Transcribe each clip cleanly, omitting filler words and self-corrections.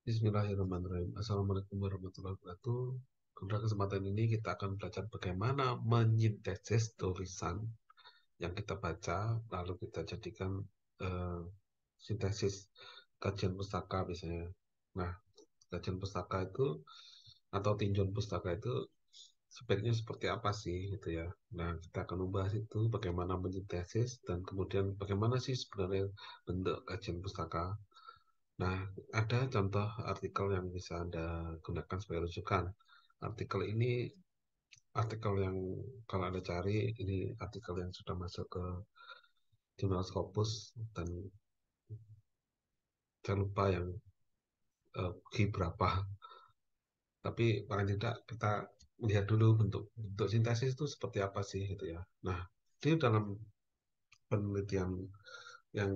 Bismillahirrahmanirrahim. Assalamualaikum warahmatullahi wabarakatuh. Pada kesempatan ini kita akan belajar bagaimana menyintesis tulisan yang kita baca, lalu kita jadikan eh, sintesis kajian pustaka misalnya. Nah, kajian pustaka itu atau tinjauan pustaka itu sebaiknya seperti apa sih gitu ya. Nah, kita akan membahas itu bagaimana menyintesis dan kemudian bagaimana sih sebenarnya bentuk kajian pustaka. Nah, ada contoh artikel yang bisa Anda gunakan sebagai rujukan. Artikel ini, artikel yang kalau Anda cari, ini artikel yang sudah masuk ke jurnal Scopus, dan saya lupa yang berapa. Tapi paling tidak kita lihat dulu bentuk sintesis itu seperti apa sih gitu ya. Nah, di dalam penelitian yang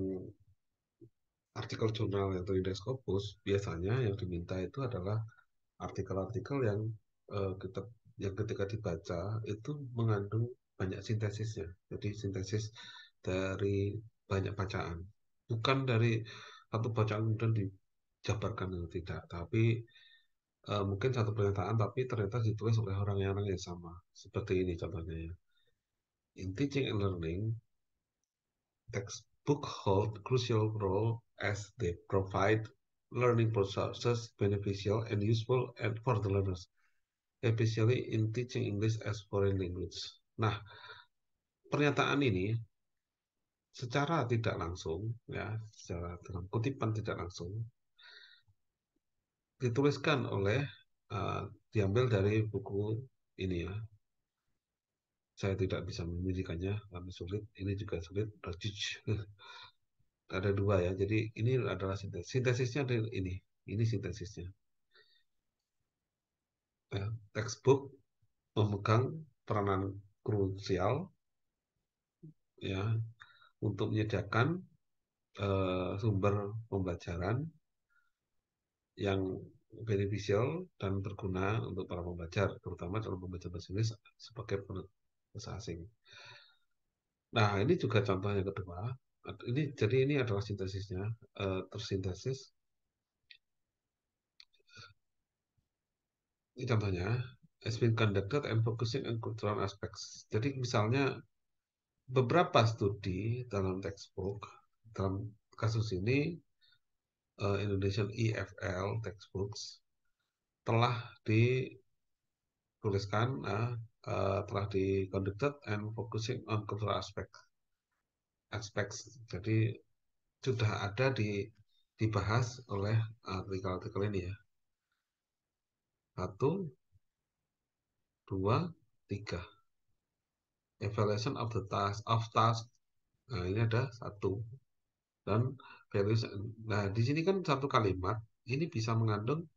artikel jurnal atau indeks Scopus, biasanya yang diminta itu adalah artikel-artikel yang kita yang ketika dibaca itu mengandung banyak sintesisnya. Jadi sintesis dari banyak bacaan, bukan dari satu bacaan kemudian dijabarkan, tidak, tapi mungkin satu pernyataan tapi ternyata ditulis oleh orang yang sama. Seperti ini contohnya ya. In teaching and learning, textbook hold crucial role as they provide learning processes beneficial and useful and for the learners, especially in teaching English as foreign language. Nah, pernyataan ini secara tidak langsung, ya, secara dalam kutipan tidak langsung, dituliskan oleh, uh, diambil dari buku ini ya. Saya tidak bisa memilikannya, kami sulit. Ini juga sulit. Rajij. Ada dua ya. Jadi ini adalah sintesis. Sintesisnya ada ini. Ini sintesisnya. Ya, textbook memegang peranan krusial ya untuk menyediakan sumber pembelajaran yang beneficial dan berguna untuk para pembelajar, terutama dalam pembelajaran bahasa Inggris sebagai bahasa asing. Nah, ini juga contoh yang kedua. Ini adalah sintesisnya, tersintesis. Ini contohnya, has been conducted and focusing on cultural aspects. Jadi misalnya beberapa studi dalam textbook, dalam kasus ini Indonesian EFL textbooks telah dituliskan, telah di conducted and focusing on cultural aspects. Jadi sudah ada dibahas oleh artikel-artikel ini ya. Satu, dua, tiga. Evaluation of the task. Nah, ini ada satu. Dan values. Nah, di sini kan satu kalimat ini bisa mengandung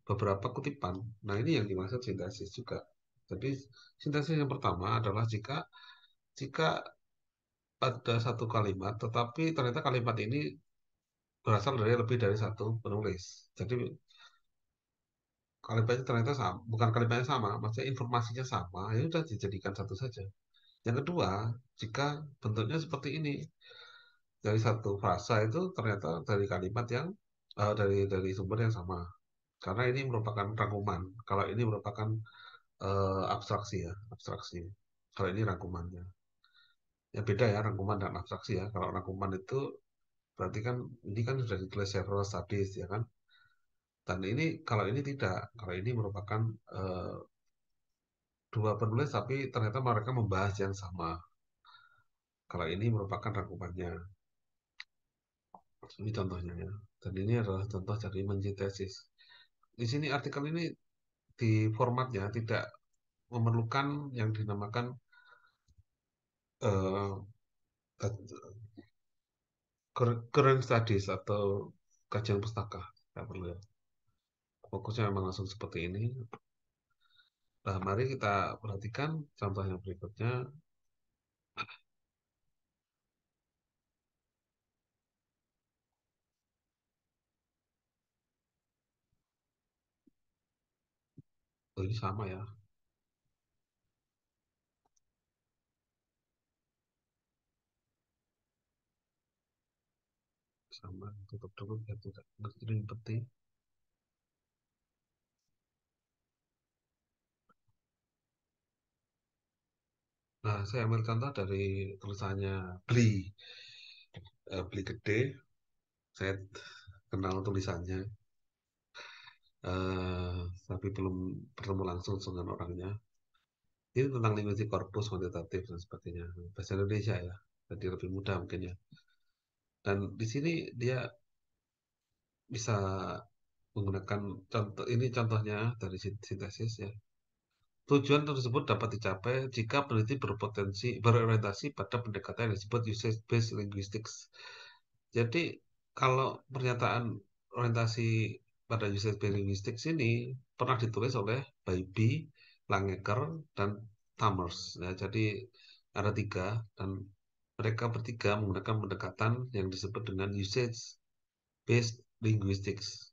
beberapa kutipan. Nah, ini yang dimaksud sintesis juga. Jadi sintesis yang pertama adalah jika jika ada satu kalimat, tetapi ternyata kalimat ini berasal dari lebih dari satu penulis. Jadi kalimatnya ternyata sama, bukan kalimatnya sama, maksudnya informasinya sama, ya sudah dijadikan satu saja. Yang kedua, jika bentuknya seperti ini, dari satu frasa itu ternyata dari kalimat yang dari sumber yang sama. Karena ini merupakan rangkuman. Kalau ini merupakan abstraksi ya, abstraksi. Kalau ini rangkumannya. Ya beda ya rangkuman dan abstraksi ya. Kalau rangkuman itu berarti kan ini kan sudah ditulis several studies ya kan. Dan ini kalau ini tidak, kalau ini merupakan eh, dua penulis tapi ternyata mereka membahas yang sama. Kalau ini merupakan rangkumannya. Ini contohnya ya. Dan ini adalah contoh dari mensintesis. Di sini artikel ini di formatnya tidak memerlukan yang dinamakan eh, current studies atau kajian pustaka. Tidak perlu ya. Fokusnya memang langsung seperti ini. Nah, mari kita perhatikan contoh yang berikutnya. Oh, ini sama ya. Sama. Tutup dulu biar tidak ribet. saya ambil contoh dari tulisannya Bli, Bli gede. Saya kenal tulisannya, tapi belum bertemu langsung dengan orangnya. Ini tentang linguistik korpus kuantitatif dan sebagainya. Bahasa Indonesia ya, jadi lebih mudah mungkin ya. Dan di sini dia bisa menggunakan contoh ini, contohnya dari sintesis ya. Tujuan tersebut dapat dicapai jika peneliti berorientasi pada pendekatan yang disebut usage-based linguistics. Jadi kalau pernyataan orientasi pada usage-based linguistics ini pernah ditulis oleh Bybee, Langecker, dan Tamers. Ya, jadi ada tiga, dan mereka bertiga menggunakan pendekatan yang disebut dengan usage-based linguistics.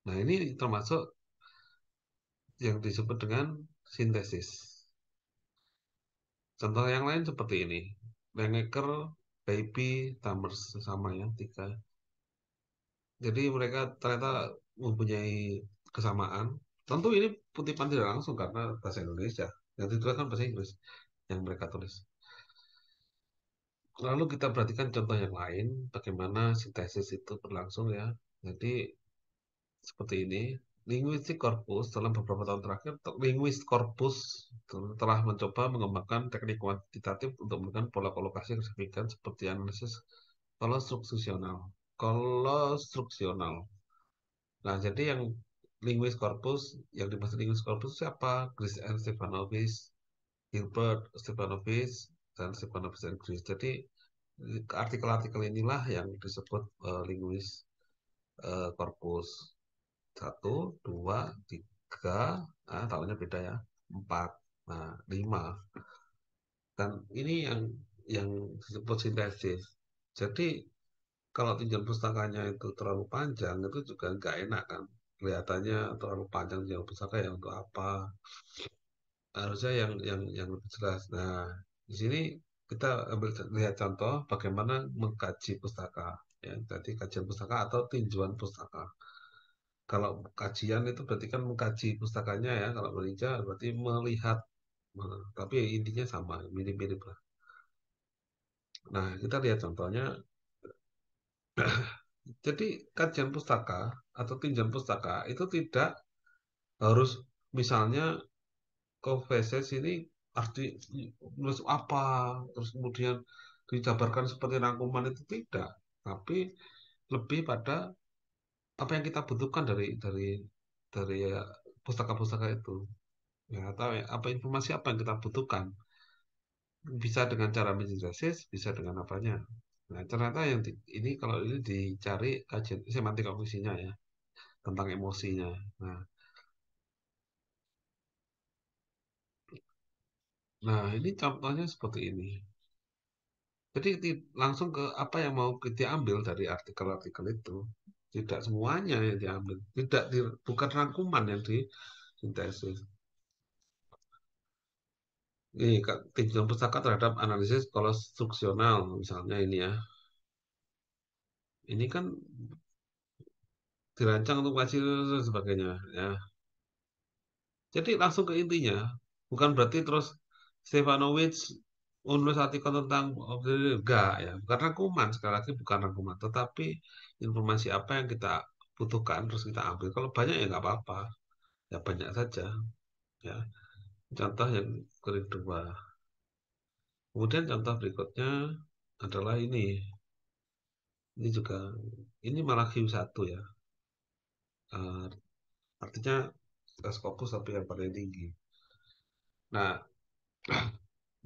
Nah, ini termasuk yang disebut dengan sintesis. Contoh yang lain seperti ini. Langecker, Bybee, Tamers, sama ya, tiga. Jadi mereka ternyata mempunyai kesamaan. Tentu ini kutipan tidak langsung karena bahasa Indonesia. Yang ditulis kan bahasa Inggris yang mereka tulis. Lalu kita perhatikan contoh yang lain, bagaimana sintesis itu berlangsung ya. Jadi seperti ini. Linguistic corpus dalam beberapa tahun terakhir, linguist corpus telah mencoba mengembangkan teknik kuantitatif untuk menggunakan pola kolokasi yang signifikan seperti analisis kolostruksional. Kolostruksional. Nah, jadi yang linguist corpus, yang dimaksud linguist corpus siapa? Chris and Stefanovic, Gilbert Stefanovic, dan Stefanovic dan Chris. Jadi artikel-artikel inilah yang disebut linguist corpus. Satu, dua, tiga, nah, tahunnya beda ya, empat, nah, lima. Dan ini yang disebut sintesis. Jadi kalau tinjauan pustakanya itu terlalu panjang, itu juga nggak enak kan. Kelihatannya terlalu panjang tinjauan pustaka ya untuk apa? Harusnya yang lebih jelas. Nah, di sini kita ambil lihat contoh bagaimana mengkaji pustaka. Ya, jadi kajian pustaka atau tinjauan pustaka. Kalau kajian itu berarti kan mengkaji pustakanya ya. Kalau meninjau berarti melihat. Nah, tapi intinya sama, mirip-mirip lah. Nah, kita lihat contohnya. Jadi kajian pustaka atau tinjauan pustaka itu tidak harus misalnya Coveses ini arti nulis apa, terus kemudian dijabarkan seperti rangkuman itu tidak, tapi lebih pada apa yang kita butuhkan dari ya, pustaka-pustaka itu. Ya, atau ya, apa informasi apa yang kita butuhkan. Bisa dengan cara mensintesis, bisa dengan apanya. Nah, ternyata ini kalau ini dicari kajian semantik kognisinya ya, tentang emosinya. Nah, ini contohnya seperti ini. Jadi langsung ke apa yang mau kita ambil dari artikel-artikel itu. Tidak semuanya yang diambil. Tidak bukan rangkuman yang disintesis. Ini tinjauan pustaka terhadap analisis konstruksional misalnya ini ya. Ini kan dirancang untuk hasil dan sebagainya ya. Jadi langsung ke intinya. Bukan berarti terus Stefanovic menulis artikel tentang enggak ya. Bukan rangkuman, sekali lagi bukan rangkuman. Tetapi informasi apa yang kita butuhkan terus kita ambil. Kalau banyak ya nggak apa-apa. Ya banyak saja. Ya. Contoh yang kedua. Kemudian contoh berikutnya adalah ini. Ini juga, ini malah Q1 ya. Eh, artinya Scopus tapi yang paling tinggi. Nah,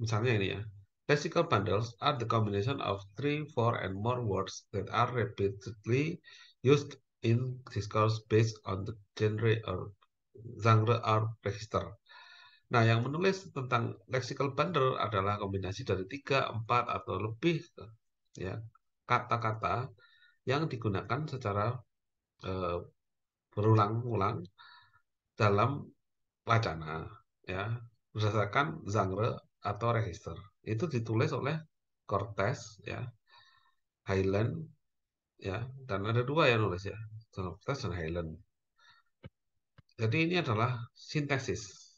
misalnya ini ya. Lexical bundles are the combination of three, four, and more words that are repeatedly used in discourse based on the genre or register. Nah, yang menulis tentang lexical bundle adalah kombinasi dari 3, 4, atau lebih ya kata-kata yang digunakan secara eh, berulang-ulang dalam wacana ya berdasarkan genre atau register. Itu ditulis oleh Cortez ya, Highland ya, dan ada dua yang nulis ya, Cortez dan Highland. Jadi ini adalah sintesis.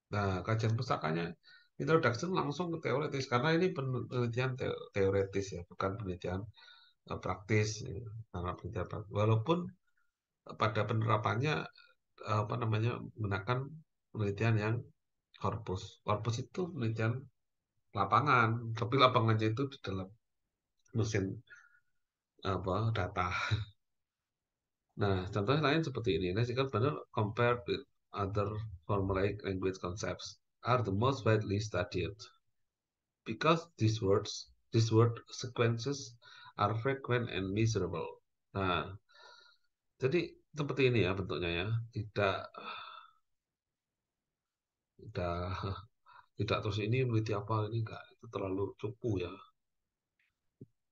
Nah, kajian pustakanya Introduction langsung ke teoretis karena ini penelitian teoretis ya, bukan penelitian praktis ya. Karena penelitian praktis. Walaupun pada penerapannya apa namanya menggunakan penelitian yang korpus. Korpus itu penelitian lapangan, tapi lapangannya itu di dalam mesin apa data. Nah, contoh lain seperti ini. Lexical bundle compared with other formulaic language concepts are the most widely studied because these word sequences are frequent and measurable. Nah, jadi seperti ini ya bentuknya ya. Tidak tidak terus ini meneliti apa ini enggak itu terlalu cupu ya.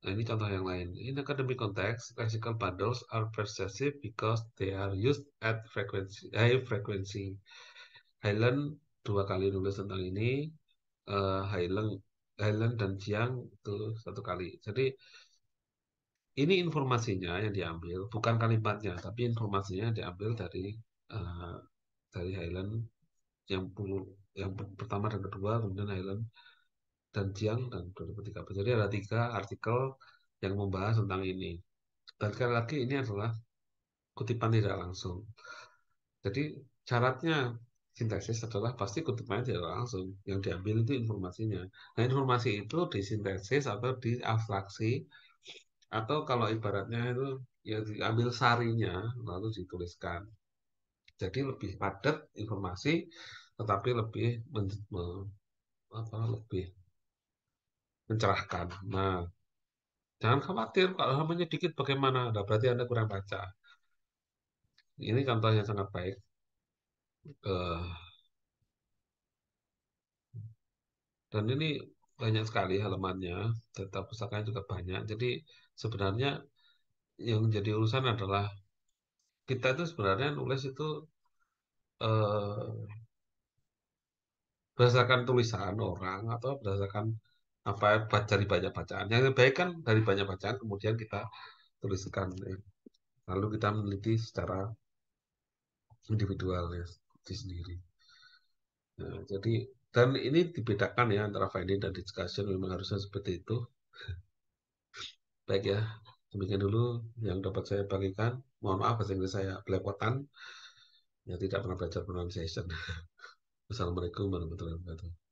Nah, ini contoh yang lain. In academic context, lexical bundles are pervasive because they are used at high frequency. Highland dua kali nulis tentang ini, Highland, Highland dan Jiang itu satu kali. Jadi ini informasinya yang diambil, bukan kalimatnya, tapi informasinya yang diambil uh, dari Highland yang yang pertama dan kedua, kemudian Highland dan Jiang dan 2013. Jadi ada 3 artikel yang membahas tentang ini. Dan sekali lagi ini adalah kutipan tidak langsung. Jadi syaratnya sintesis adalah pasti kutipannya tidak langsung. Yang diambil itu informasinya. Nah, informasi itu disintesis atau diabstraksi atau kalau ibaratnya itu ya diambil sarinya lalu dituliskan. Jadi lebih padat informasi tetapi lebih lebih mencerahkan. Nah, jangan khawatir kalau namanya dikit bagaimana. Nah, berarti Anda kurang baca. Ini contoh yang sangat baik. Dan ini banyak sekali halamannya, data pusakanya juga banyak. Jadi sebenarnya yang menjadi urusan adalah kita itu sebenarnya nulis itu eh, berdasarkan tulisan orang atau berdasarkan apa dari banyak bacaan. Yang baik kan dari banyak bacaan kemudian kita tuliskan, ya. Lalu kita meneliti secara individual ya, itu sendiri. Nah, jadi dan ini dibedakan ya antara finding dan discussion memang harusnya seperti itu. Baik ya, demikian dulu yang dapat saya bagikan. Mohon maaf bahasa Inggris saya belepotan, ya tidak pernah belajar pronunciation. Wassalamualaikum warahmatullahi wabarakatuh.